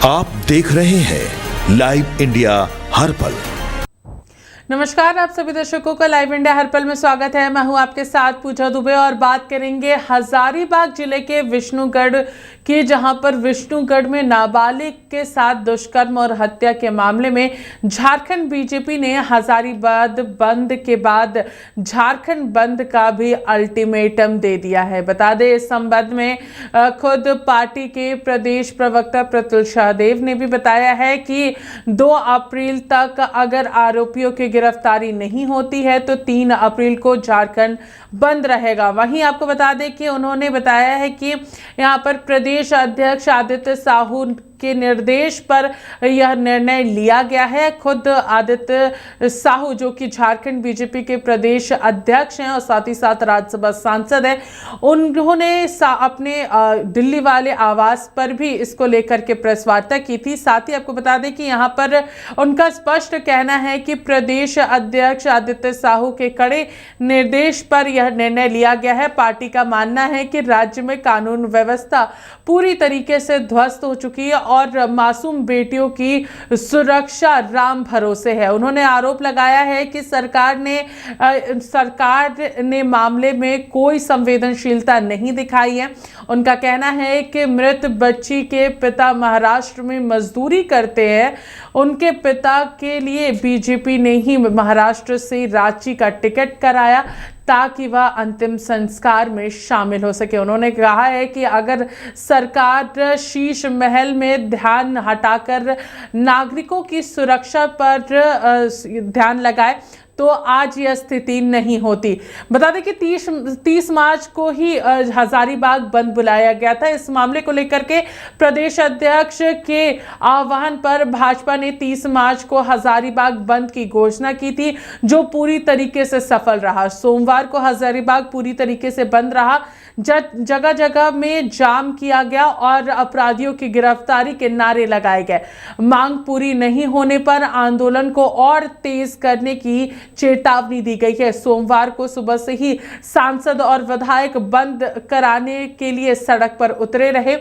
आप देख रहे हैं लाइव इंडिया हर पल। नमस्कार, आप सभी दर्शकों का लाइव इंडिया हर पल में स्वागत है। मैं हूं आपके साथ पूजा दुबे और बात करेंगे हजारीबाग जिले के विष्णुगढ़ की, जहां पर विष्णुगढ़ में नाबालिग के साथ दुष्कर्म और हत्या के मामले में झारखंड बीजेपी ने हजारीबाग बंद के बाद झारखंड बंद का भी अल्टीमेटम दे दिया है। बता दें, इस संबंध में खुद पार्टी के प्रदेश प्रवक्ता प्रतुल शाहदेव ने भी बताया है कि 2 अप्रैल तक अगर आरोपियों के गिरफ्तारी नहीं होती है तो 3 अप्रैल को झारखंड बंद रहेगा। वहीं आपको बता दें कि उन्होंने बताया है कि यहां पर प्रदेश अध्यक्ष आदित्य साहू के निर्देश पर यह निर्णय लिया गया है। खुद आदित्य साहू, जो कि झारखंड बीजेपी के प्रदेश अध्यक्ष हैं और साथ ही साथ राज्यसभा सांसद हैं, उन्होंने अपने दिल्ली वाले आवास पर भी इसको लेकर के प्रेस वार्ता की थी। साथ ही आपको बता दें कि यहाँ पर उनका स्पष्ट कहना है कि प्रदेश अध्यक्ष आदित्य साहू के कड़े निर्देश पर यह निर्णय लिया गया है। पार्टी का मानना है कि राज्य में कानून व्यवस्था पूरी तरीके से ध्वस्त हो चुकी है और मासूम बेटियों की सुरक्षा राम भरोसे है। उन्होंने आरोप लगाया है कि सरकार ने मामले में कोई संवेदनशीलता नहीं दिखाई है। उनका कहना है कि मृत बच्ची के पिता महाराष्ट्र में मजदूरी करते हैं। उनके पिता के लिए बीजेपी ने ही महाराष्ट्र से रांची का टिकट कराया ताकि वह अंतिम संस्कार में शामिल हो सके। उन्होंने कहा है कि अगर सरकार शीश महल में ध्यान हटाकर नागरिकों की सुरक्षा पर ध्यान लगाए तो आज यह स्थिति नहीं होती। बता दें कि 30 मार्च को ही हजारीबाग बंद बुलाया गया था। इस मामले को लेकर के प्रदेश अध्यक्ष के आह्वान पर भाजपा ने 30 मार्च को हजारीबाग बंद की घोषणा की थी, जो पूरी तरीके से सफल रहा। सोमवार को हजारीबाग पूरी तरीके से बंद रहा। जगह जगह में जाम किया गया और अपराधियों की गिरफ्तारी के नारे लगाए गए। मांग पूरी नहीं होने पर आंदोलन को और तेज करने की चेतावनी दी गई है। सोमवार को सुबह से ही सांसद और विधायक बंद कराने के लिए सड़क पर उतरे रहे।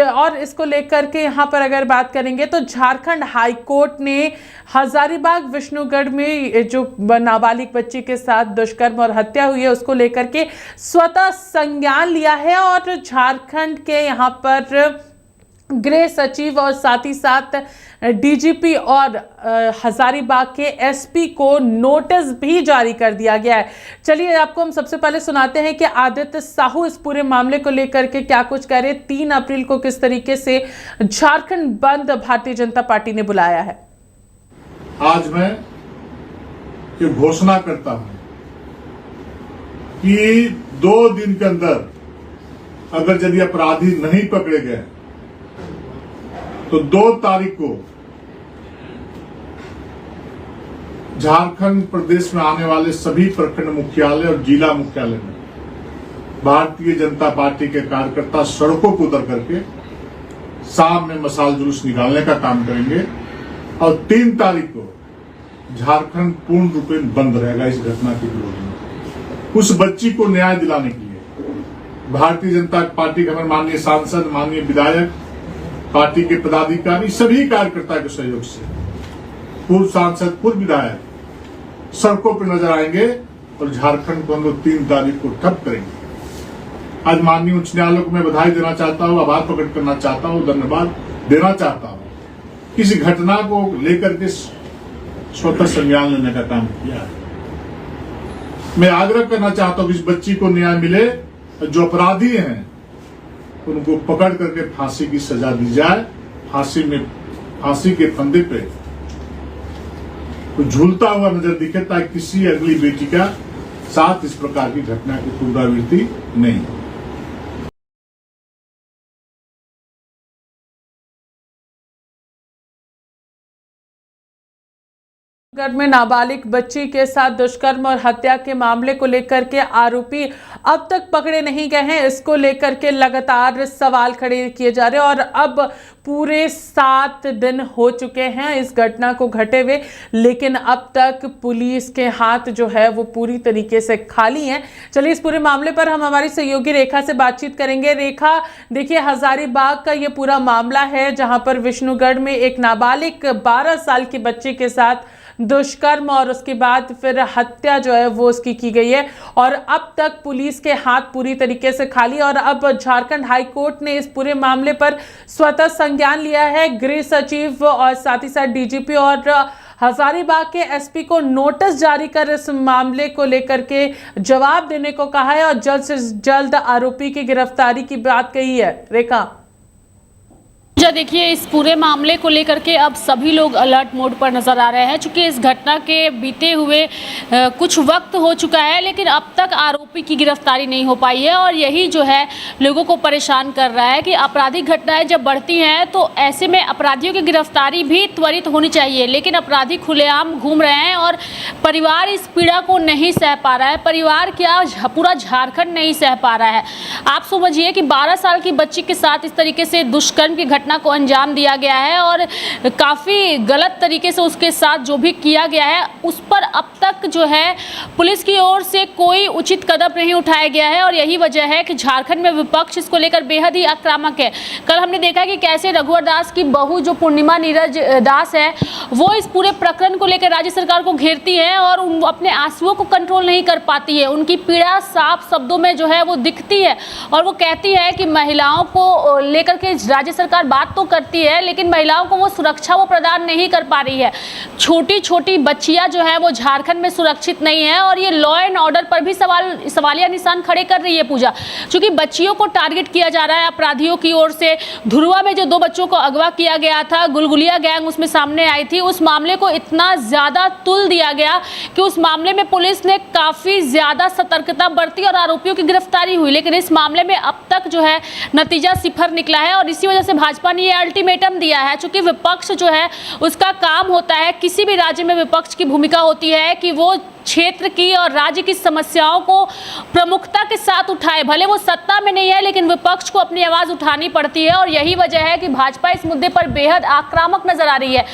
और इसको लेकर के यहाँ पर अगर बात करेंगे तो झारखंड हाई कोर्ट ने हजारीबाग विष्णुगढ़ में जो नाबालिग बच्ची के साथ दुष्कर्म और हत्या हुई है उसको लेकर के स्वतः संज्ञान लिया है और झारखंड के यहाँ पर गृह सचिव और साथ ही साथ डीजीपी और हजारीबाग के एसपी को नोटिस भी जारी कर दिया गया है। चलिए आपको हम सबसे पहले सुनाते हैं कि आदित्य साहू इस पूरे मामले को लेकर के क्या कुछ कह रहे। 3 अप्रैल को किस तरीके से झारखंड बंद भारतीय जनता पार्टी ने बुलाया है। आज मैं ये घोषणा करता हूं कि 2 दिन के अंदर अगर यदि अपराधी नहीं पकड़े गए तो 2 तारीख को झारखंड प्रदेश में आने वाले सभी प्रखंड मुख्यालय और जिला मुख्यालय में भारतीय जनता पार्टी के कार्यकर्ता सड़कों पर उतर करके शाम में मशाल जुलूस निकालने का काम करेंगे और 3 तारीख को झारखंड पूर्ण रूप में बंद रहेगा। इस घटना के विरोध में उस बच्ची को न्याय दिलाने के लिए भारतीय जनता पार्टी के हमारे माननीय सांसद, माननीय विधायक, पार्टी के पदाधिकारी, सभी कार्यकर्ता के सहयोग से पूर्व सांसद, पूर्व विधायक सड़कों पर नजर आएंगे और झारखंड को हम लोग 3 तारीख को ठप करेंगे। आज माननीय उच्च न्यायालय को मैं बधाई देना चाहता हूं, आभार प्रकट करना चाहता हूं, धन्यवाद देना चाहता हूं। किसी घटना को लेकर के स्वतः संज्ञान लेने का काम किया है। मैं आग्रह करना चाहता हूं कि इस बच्ची को न्याय मिले, जो अपराधी हैं उनको पकड़ करके फांसी की सजा दी जाए। फांसी के फंदे पे झूलता हुआ नजर दिखे ताकि किसी अगली बेटी का साथ इस प्रकार की घटना की पुनरावृत्ति नहीं हो। गढ़ में नाबालिग बच्ची के साथ दुष्कर्म और हत्या के मामले को लेकर के आरोपी अब तक पकड़े नहीं गए हैं। इसको लेकर के लगातार सवाल खड़े किए जा रहे हैं और अब पूरे 7 दिन हो चुके हैं इस घटना को घटे हुए, लेकिन अब तक पुलिस के हाथ जो है वो पूरी तरीके से खाली हैं। चलिए इस पूरे मामले पर हम हमारी सहयोगी रेखा से बातचीत करेंगे। रेखा, देखिए हजारीबाग का ये पूरा मामला है जहां पर विष्णुगढ़ में एक नाबालिग 12 साल की बच्ची के साथ दुष्कर्म और उसके बाद फिर हत्या जो है वो उसकी की गई है और अब तक पुलिस के हाथ पूरी तरीके से खाली। और अब झारखंड हाई कोर्ट ने इस पूरे मामले पर स्वतः संज्ञान लिया है। गृह सचिव और साथ ही साथ डीजीपी और हजारीबाग के एसपी को नोटिस जारी कर इस मामले को लेकर के जवाब देने को कहा है और जल्द से जल्द आरोपी की गिरफ्तारी की बात कही है। रेखा, देखिए इस पूरे मामले को लेकर के अब सभी लोग अलर्ट मोड पर नजर आ रहे हैं, क्योंकि इस घटना के बीते हुए कुछ वक्त हो चुका है लेकिन अब तक आरोपी की गिरफ्तारी नहीं हो पाई है। और यही जो है लोगों को परेशान कर रहा है कि आपराधिक घटनाएं जब बढ़ती हैं तो ऐसे में अपराधियों की गिरफ्तारी भी त्वरित होनी चाहिए, लेकिन अपराधी खुलेआम घूम रहे हैं और परिवार इस पीड़ा को नहीं सह पा रहा है। परिवार क्या, पूरा झारखंड नहीं सह पा रहा है। आप समझिए कि 12 साल की बच्ची के साथ इस तरीके से दुष्कर्म की घटना को अंजाम दिया गया है और काफ़ी गलत तरीके से उसके साथ जो भी किया गया है उस पर अब तक जो है पुलिस की ओर से कोई उचित कदम नहीं उठाया गया है। और यही वजह है कि झारखंड में विपक्ष इसको लेकर बेहद ही आक्रामक है। कल हमने देखा कि कैसे रघुवर दास की बहू जो पूर्णिमा नीरज दास है वो इस पूरे प्रकरण को लेकर राज्य सरकार को घेरती है और अपने आंसुओं को कंट्रोल नहीं कर पाती है। उनकी पीड़ा साफ शब्दों में जो है वो दिखती है और वो कहती है कि महिलाओं को लेकर के राज्य सरकार बात तो करती है लेकिन महिलाओं को वो सुरक्षा वो प्रदान नहीं कर पा रही है। छोटी छोटी बच्चियां जो है वो झारखंड में सुरक्षित नहीं है और ये लॉ एंड ऑर्डर पर भी सवालिया निशान खड़े कर रही है पूजा, क्योंकि बच्चियों को टारगेट किया जा रहा है अपराधियों की ओर से। धुरवा में जो 2 बच्चों को अगवा किया गया था, गुलगुलिया गैंग उसमें सामने आई थी, उस मामले को इतना ज्यादा तुल दिया गया कि उस मामले में पुलिस ने काफी ज्यादा सतर्कता बरती और आरोपियों की गिरफ्तारी हुई, लेकिन इस मामले में अब तक जो है नतीजा सिफर निकला है। और इसी वजह से भाजपा ने ये अल्टीमेटम दिया है, चूंकि विपक्ष जो है उसका काम होता है, किसी भी राज्य में विपक्ष की भूमिका होती है कि वो क्षेत्र की और राज्य की समस्याओं को प्रमुखता के साथ उठाए। भले वो सत्ता में नहीं है लेकिन विपक्ष को अपनी आवाज उठानी पड़ती है और यही वजह है कि भाजपा इस मुद्दे पर बेहद आक्रामक नजर आ रही है।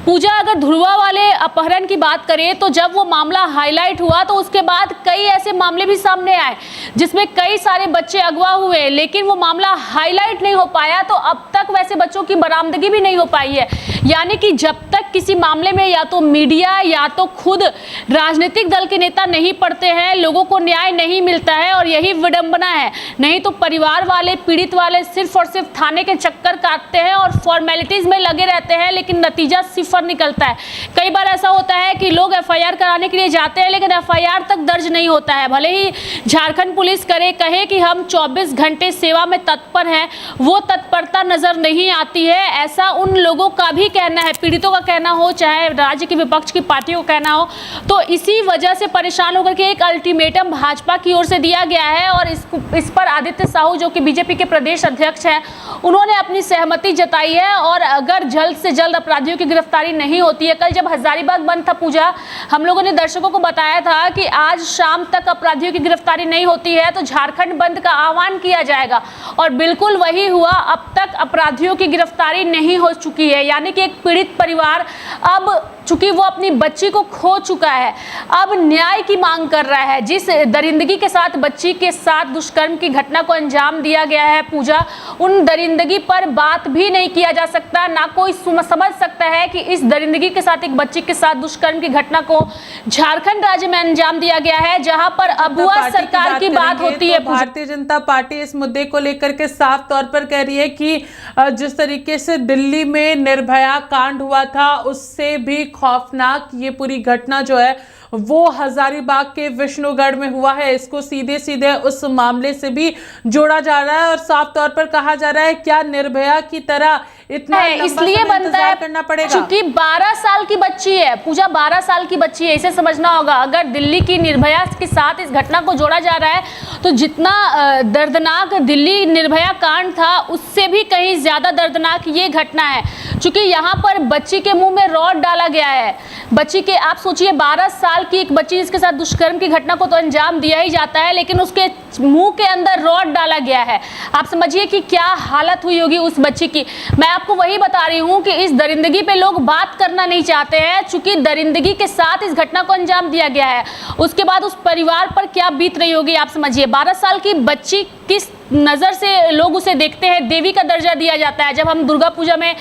पूजा, अगर धुरवा वाले अपहरण की बात करें तो जब वो मामला हाईलाइट हुआ तो उसके बाद कई ऐसे मामले भी सामने आए जिसमें कई सारे बच्चे अगवा हुए, लेकिन वो मामला हाईलाइट नहीं हो पाया। तो अब तक वैसे बच्चों की बरामदगी भी नहीं हो पाई है। यानी कि जब तक किसी मामले में या तो मीडिया या तो खुद राजनीतिक दल के नेता नहीं पढ़ते हैं, लोगों को न्याय नहीं मिलता है और यही विडंबना है। नहीं तो परिवार वाले, पीड़ित वाले सिर्फ और सिर्फ थाने के चक्कर काटते हैं और फॉर्मेलिटीज में लगे रहते हैं, लेकिन नतीजा सिफर निकलता है। कई बार ऐसा होता है कि लोग एफआईआर कराने के लिए जाते हैं लेकिन एफआईआर तक दर्ज नहीं होता है। भले ही झारखंड पुलिस कहे कि हम 24 घंटे सेवा में तत्पर हैं, वो तत्परता नजर नहीं आती है। ऐसा उन लोगों का भी कहना है, पीड़ितों का कहना हो चाहे राज्य की विपक्ष की पार्टियों का कहना हो। तो इसी वजह से परेशान होकर के एक अल्टीमेटम भाजपा की ओर से दिया गया है और इस पर आदित्य साहू जो कि बीजेपी के प्रदेश अध्यक्ष हैं, उन्होंने अपनी सहमति जताई है। और अगर जल्द से जल्द अपराधियों की गिरफ्तारी नहीं होती है, कल जब हजारीबाग बंद था पूजा, हम लोगों ने दर्शकों को बताया था कि आज शाम तक अपराधियों की गिरफ्तारी नहीं होती है तो झारखंड बंद का आह्वान किया जाएगा और बिल्कुल वही हुआ। अब तक अपराधियों की गिरफ्तारी नहीं हो चुकी है, यानी कि एक पीड़ित परिवार अब चूंकि वो अपनी बच्ची को खो चुका है, अब न्याय की मांग कर रहा है। जिस दरिंदगी के साथ बच्ची के साथ दुष्कर्म की घटना को अंजाम दिया गया है पूजा, उन दरिंदगी पर बात भी नहीं किया जा सकता। ना कोई समझ सकता है कि इस दरिंदगी के साथ एक बच्ची के साथ दुष्कर्म की घटना को झारखंड राज्य में अंजाम दिया गया है, जहां पर अबुआ सरकार की बात होती है। भारतीय जनता पार्टी इस मुद्दे को लेकर के साफ तौर पर कह रही है कि जिस तरीके से दिल्ली में निर्भया कांड हुआ था उससे भी खौफनाक ये पूरी घटना जो है वो हजारीबाग के विष्णुगढ़ में हुआ है। इसको सीधे सीधे उस मामले से भी जोड़ा जा रहा है और साफ तौर पर कहा जा रहा है क्या निर्भया की तरह इतना इसलिए बनता है करना पड़ेगा क्योंकि 12 साल की बच्ची है पूजा, 12 साल की बच्ची है, इसे समझना होगा। अगर दिल्ली की निर्भया के साथ इस घटना को जोड़ा जा रहा है तो जितना दर्दनाक दिल्ली निर्भया कांड था उससे भी कहीं ज्यादा दर्दनाक ये घटना है। चूंकि यहाँ पर बच्ची के मुंह में रॉड डाला गया है। बच्ची के, आप सोचिए 12 साल की एक बच्ची जिसके साथ दुष्कर्म की घटना को तो अंजाम दिया ही जाता है, लेकिन उसके मुंह के अंदर रॉड डाला गया है। आप समझिए कि क्या हालत हुई होगी उस बच्ची की। मैं आपको वही बता रही हूँ कि इस दरिंदगी पे लोग बात करना नहीं चाहते हैं, चूंकि दरिंदगी के साथ इस घटना को अंजाम दिया गया है। उसके बाद उस परिवार पर क्या बीत रही होगी आप समझिए। 12 साल की बच्ची किस नज़र से लोग उसे देखते हैं, देवी का दर्जा दिया जाता है। जब हम दुर्गा पूजा में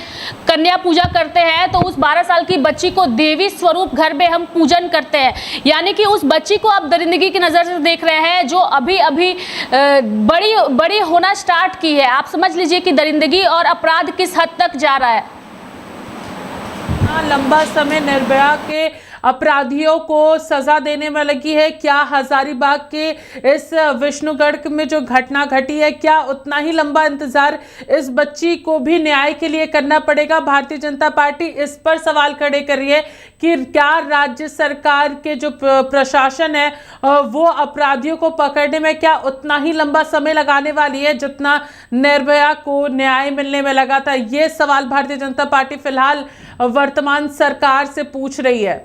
कन्या पूजा करते हैं तो उस 12 साल की बच्ची को देवी स्वरूप घर में हम पूजन करते हैं, यानी कि उस बच्ची को आप दरिंदगी की नज़र से देख रहे हैं जो अभी अभी बड़ी होना स्टार्ट की है। आप समझ लीजिए कि दरिंदगी और अपराध किस हद तक जा रहा है। लंबा समय निर्भया के अपराधियों को सजा देने में लगी है। क्या हजारीबाग के इस विष्णुगढ़ में जो घटना घटी है, क्या उतना ही लंबा इंतजार इस बच्ची को भी न्याय के लिए करना पड़ेगा? भारतीय जनता पार्टी इस पर सवाल खड़े कर रही है कि क्या राज्य सरकार के जो प्रशासन है वो अपराधियों को पकड़ने में क्या उतना ही लंबा समय लगाने वाली है जितना निर्भया को न्याय मिलने में लगा था? ये सवाल भारतीय जनता पार्टी फिलहाल वर्तमान सरकार से पूछ रही है।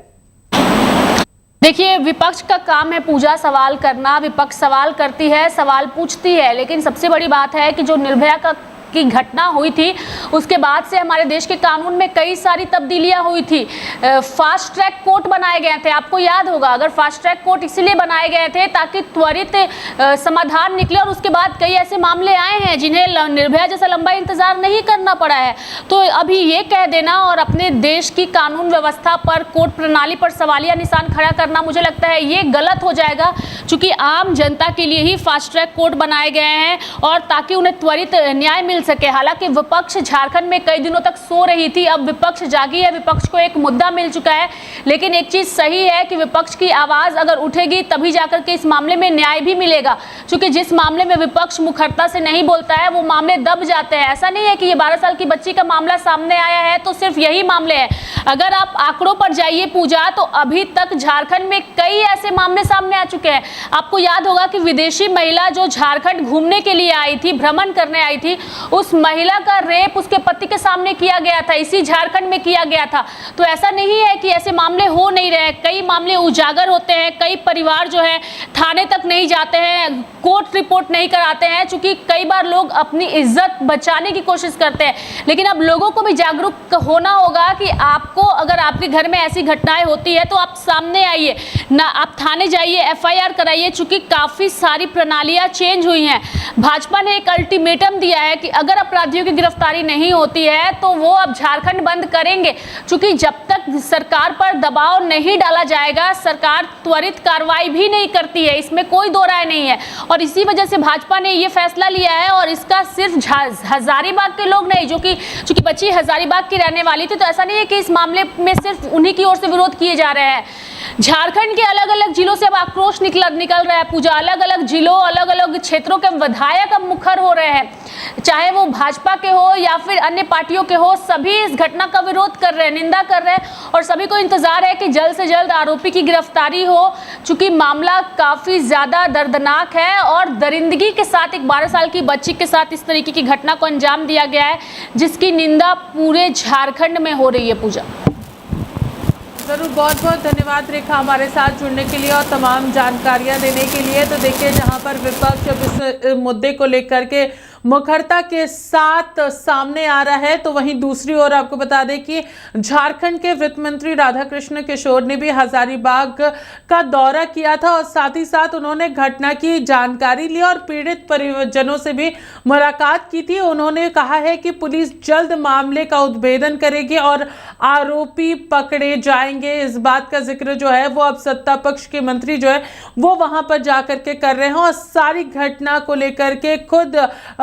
देखिए, विपक्ष का काम है पूजा सवाल करना। विपक्ष सवाल करती है, सवाल पूछती है, लेकिन सबसे बड़ी बात है कि जो निर्भया की घटना हुई थी उसके बाद से हमारे देश के कानून में कई सारी तब्दीलियां हुई थी। फास्ट ट्रैक कोर्ट बनाए गए थे, आपको याद होगा। अगर फास्ट ट्रैक कोर्ट इसलिए बनाए गए थे ताकि त्वरित समाधान निकले, और उसके बाद कई ऐसे मामले आए हैं जिन्हें निर्भया जैसा लंबा इंतजार नहीं करना पड़ा है। तो अभी ये कह देना और अपने देश की कानून व्यवस्था पर, कोर्ट प्रणाली पर सवालिया निशान खड़ा करना, मुझे लगता है ये गलत हो जाएगा, क्योंकि आम जनता के लिए ही फास्ट ट्रैक कोर्ट बनाए गए हैं और ताकि उन्हें त्वरित न्याय मिल सके। हालांकि विपक्ष झारखंड में कई दिनों तक सो रही थी, अब विपक्ष जागी है, विपक्ष को एक मुद्दा मिल चुका है। लेकिन एक चीज सही है कि विपक्ष की आवाज अगर उठेगी तभी जाकर के इस मामले में न्याय भी मिलेगा, क्योंकि जिस मामले में विपक्ष मुखरता से नहीं बोलता है वो मामले दब जाते हैं। ऐसा नहीं है कि ये 12 साल की बच्ची का मामला सामने आया है तो सिर्फ यही मामले हैं। अगर आप आंकड़ों पर जाइए पूजा, तो अभी तक झारखंड में कई ऐसे मामले सामने आ चुके हैं। आपको याद होगा कि विदेशी महिला जो झारखंड घूमने के लिए आई थी, भ्रमण करने आई थी, उस महिला का रेप उसके पति के सामने किया गया था, इसी झारखंड में किया गया था। तो ऐसा नहीं है कि ऐसे मामले हो नहीं रहे, कई मामले उजागर होते हैं, कई परिवार जो है थाने तक नहीं जाते हैं, कोर्ट रिपोर्ट नहीं कराते हैं, क्योंकि कई बार लोग अपनी इज्जत बचाने की कोशिश करते हैं। लेकिन अब लोगों को भी जागरूक होना होगा कि आपको अगर आपके घर में ऐसी घटनाएं होती है तो आप सामने आइए ना, आप थाने जाइए, FIR कराइए, चूंकि काफी सारी प्रणालियां चेंज हुई हैं। भाजपा ने एक अल्टीमेटम दिया है कि अगर अपराधियों की गिरफ्तारी नहीं होती है तो वो अब झारखंड बंद करेंगे, क्योंकि जब तक सरकार पर दबाव नहीं डाला जाएगा सरकार त्वरित कार्रवाई भी नहीं करती है, इसमें कोई दो राय नहीं है। और इसी वजह से भाजपा ने ये फैसला लिया है, और इसका सिर्फ हजारीबाग के लोग नहीं, जो कि चूंकि बच्ची हजारीबाग की रहने वाली थी, तो ऐसा नहीं है कि इस मामले में सिर्फ उन्हीं की ओर से विरोध किए जा रहे हैं। झारखंड के अलग अलग जिलों से अब आक्रोश निकल रहा है पूजा। अलग अलग जिलों, अलग अलग क्षेत्रों के विधायक अब मुखर हो रहे हैं, चाहे वो भाजपा के हो या फिर अन्य पार्टियों के हो, सभी इस घटना का विरोध कर रहे हैं, निंदा कर रहे हैं, और सभी को इंतजार है कि जल्द से जल्द आरोपी की गिरफ्तारी हो, चूंकि मामला काफी ज्यादा दर्दनाक है और दरिंदगी के साथ एक 12 साल की बच्ची के साथ इस तरीके की घटना को अंजाम दिया गया है, जिसकी निंदा पूरे झारखंड में हो रही है। पूजा, जरूर, बहुत बहुत धन्यवाद रेखा हमारे साथ जुड़ने के लिए और तमाम जानकारियां देने के लिए। तो देखिए, जहां पर विपक्ष अब इस मुद्दे को लेकर के मुखरता के साथ सामने आ रहा है, तो वहीं दूसरी ओर आपको बता दें कि झारखंड के वित्त मंत्री राधाकृष्ण किशोर ने भी हजारीबाग का दौरा किया था और साथ ही साथ उन्होंने घटना की जानकारी ली और पीड़ित परिजनों से भी मुलाकात की थी। उन्होंने कहा है कि पुलिस जल्द मामले का उद्भेदन करेगी और आरोपी पकड़े जाएंगे। इस बात का जिक्र जो है वो अब सत्ता पक्ष के मंत्री जो है वो वहां पर जाकर के कर रहे हैं और सारी घटना को लेकर के खुद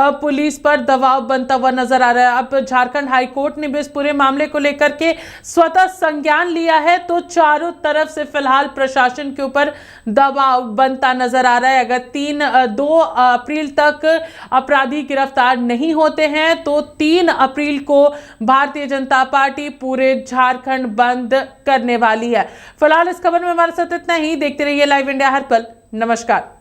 पुलिस पर दबाव बनता हुआ नजर आ रहा है। अब झारखंड हाई कोर्ट ने भी इस पूरे मामले को लेकर के स्वतः संज्ञान लिया है, तो चारों तरफ से फिलहाल प्रशासन के ऊपर दबाव बनता नजर आ रहा है। अगर 2 अप्रैल तक अपराधी गिरफ्तार नहीं होते हैं तो 3 अप्रैल को भारतीय जनता पार्टी पूरे झारखंड बंद करने वाली है। फिलहाल इस खबर में हमारे साथ इतना ही। देखते रहिए लाइव इंडिया हर पल। नमस्कार।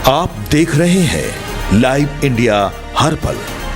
आप देख रहे हैं लाइव इंडिया हर पल।